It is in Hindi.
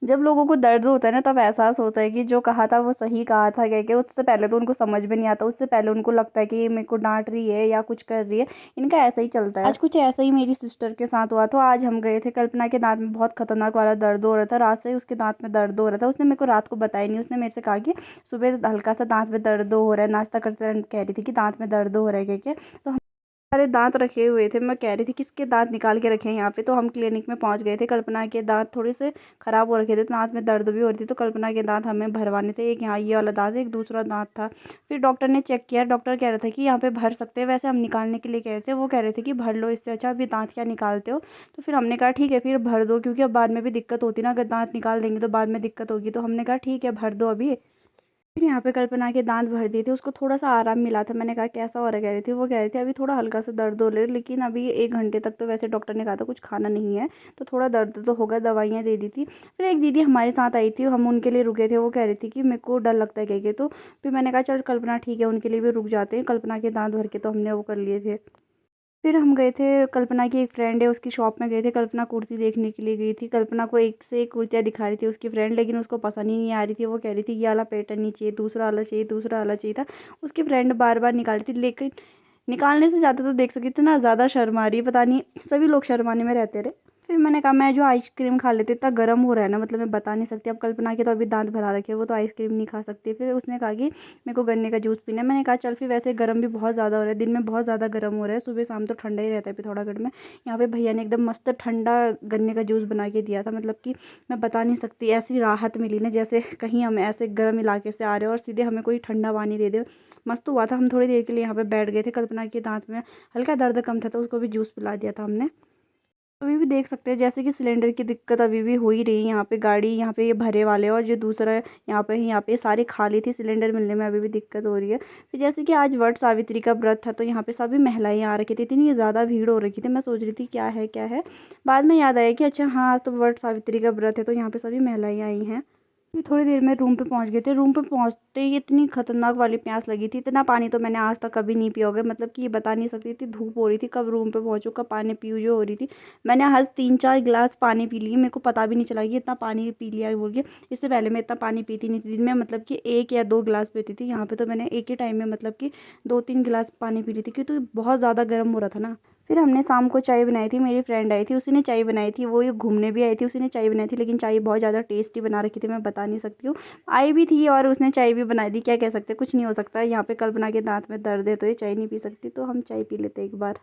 जब लोगों को दर्द होता है ना तब एहसास होता है कि जो कहा था वो सही कहा था, क्या क्या उससे पहले तो उनको समझ में नहीं आता, उससे पहले उनको लगता है कि ये मेरे को डांट रही है या कुछ कर रही है। इनका ऐसा ही चलता है। आज कुछ ऐसा ही मेरी सिस्टर के साथ हुआ। तो आज हम गए थे, कल्पना के दांत में बहुत खतरनाक वाला दर्द हो रहा था, रात से ही उसके दांत में दर्द हो रहा था। उसने मेरे को रात को बताया नहीं, उसने मेरे से कहा कि सुबह हल्का सा दांत में दर्द हो रहा है, नाश्ता करते टाइम कह रही थी कि दांत में दर्द हो रहा है क्या क्या। तो सारे दांत रखे हुए थे, मैं कह रही थी किसके दांत निकाल के रखे हैं यहाँ पे। तो हम क्लिनिक में पहुंच गए थे, कल्पना के दांत थोड़े से ख़राब हो रखे थे, दांत में दर्द भी हो रही थी। तो कल्पना के दांत हमें भरवाने थे, एक यहाँ ये वाला दांत, एक दूसरा दांत था। फिर डॉक्टर ने चेक किया, डॉक्टर कह रहा था कि यहाँ पे भर सकते हैं, वैसे हम निकालने के लिए कह रहे थे, वो कह रहे थे कि भर लो, इससे अच्छा अभी दांत क्या निकालते हो। तो फिर हमने कहा ठीक है फिर भर दो, क्योंकि अब बाद में भी दिक्कत होती ना, अगर दांत निकाल देंगे तो बाद में दिक्कत होगी। तो हमने कहा ठीक है भर दो अभी। फिर यहाँ पे कल्पना के दांत भर दिए थे, उसको थोड़ा सा आराम मिला था। मैंने कहा कैसा हो रहा है, कह रही थी, वो कह रही थी अभी थोड़ा हल्का सा दर्द हो रहा है, लेकिन अभी 1 घंटे तक तो वैसे डॉक्टर ने कहा था कुछ खाना नहीं है, तो थोड़ा दर्द तो होगा, दवाइयाँ दे दी थी। फिर एक दीदी हमारे साथ आई थी, हम उनके लिए रुके थे, वो कह रही थी कि मेरे को डर लगता है कह के। तो फिर मैंने कहा चल कल्पना ठीक है, उनके लिए भी रुक जाते हैं। कल्पना के दांत भर के तो हमने वो कर लिए थे। फिर हम गए थे, कल्पना की एक फ्रेंड है उसकी शॉप में गए थे, कल्पना कुर्ती देखने के लिए गई थी। कल्पना को एक से एक कुर्तियाँ दिखा रही थी उसकी फ्रेंड, लेकिन उसको पसंद ही नहीं आ रही थी। वो कह रही थी ये वाला पैटर्न नहीं चाहिए, दूसरा वाला चाहिए, दूसरा वाला चाहिए था। उसकी फ्रेंड बार बार निकाल रही थी, लेकिन निकालने से ज़्यादा तो देख सकी इतना ज़्यादा शर्म आ रही है, पता नहीं सभी लोग शर्माने में रहते रहे। फिर मैंने कहा मैं जो आइसक्रीम खा लेती, इतना गर्म हो रहा है ना, मतलब मैं बता नहीं सकती। अब कल्पना के तो अभी दांत भरा रखे हैं, वो तो आइसक्रीम नहीं खा सकती। फिर उसने कहा कि मेरे को गन्ने का जूस पीना है। मैंने कहा चल, फिर वैसे गर्म भी बहुत ज़्यादा हो रहा है, दिन में बहुत ज़्यादा गर्म हो रहा है, सुबह शाम तो ठंडा ही रहता है पिथौरागढ़ में। यहाँ पे भैया ने एकदम मस्त ठंडा गन्ने का जूस बना के दिया था, मतलब कि मैं बता नहीं सकती, ऐसी राहत मिली ना जैसे कहीं हम ऐसे गर्म इलाके से आ रहे हो और सीधे हमें कोई ठंडा पानी दे दे। मस्त हुआ था। हम थोड़ी देर के लिए यहाँ पे बैठ गए थे, कल्पना के दांत में हल्का दर्द कम था तो उसको भी जूस पिला दिया था हमने। अभी भी देख सकते हैं जैसे कि सिलेंडर की दिक्कत अभी भी हो ही रही है। यहाँ पे गाड़ी, यहाँ पे ये भरे वाले और जो दूसरा है यहाँ पे सारी खाली थी, सिलेंडर मिलने में अभी भी दिक्कत हो रही है। फिर जैसे कि आज वट सावित्री का व्रत था, तो यहाँ पे सभी महिलाएं आ रखी थी, इतनी ज़्यादा भीड़ हो रखी थी, मैं सोच रही थी क्या है क्या है। बाद में याद आया कि अच्छा हाँ, तो वट सावित्री का व्रत है, तो यहाँ पे सभी महिलाएं आई हैं। फिर थोड़ी देर में रूम पे पहुंच गए थे। रूम पे पहुंचते ही इतनी खतरनाक वाली प्यास लगी थी, इतना पानी तो मैंने आज तक कभी नहीं पिया होगा, मतलब कि ये बता नहीं सकती, इतनी धूप हो रही थी, कब रूम पे पहुंचो कब पानी पीऊँ जो हो रही थी। मैंने आज 3-4 गिलास पानी पी लिए, मेरे को पता भी नहीं चला कि इतना पानी पी लिया बोल के। इससे पहले मैं इतना पानी पीती नहीं थी दिन में, मतलब कि 1 या 2 गिलास पीती थी। यहाँ पे तो मैंने एक ही टाइम में मतलब कि 2-3 गिलास पानी पी ली थी, क्योंकि बहुत ज़्यादा गर्म हो रहा था ना। फिर हमने शाम को चाय बनाई थी, मेरी फ्रेंड आई थी, उसी ने चाय बनाई थी, वो ये घूमने भी आई थी, उसी ने चाय बनाई थी, लेकिन चाय बहुत ज़्यादा टेस्टी बना रखी थी, मैं बता नहीं सकती हूँ। आई भी थी और उसने चाय भी बना दी, क्या कह सकते हैं, कुछ नहीं हो सकता। यहाँ पे कल्पना के दांत में दर्द है तो ये चाय नहीं पी सकती, तो हम चाय पी लेते एक बार।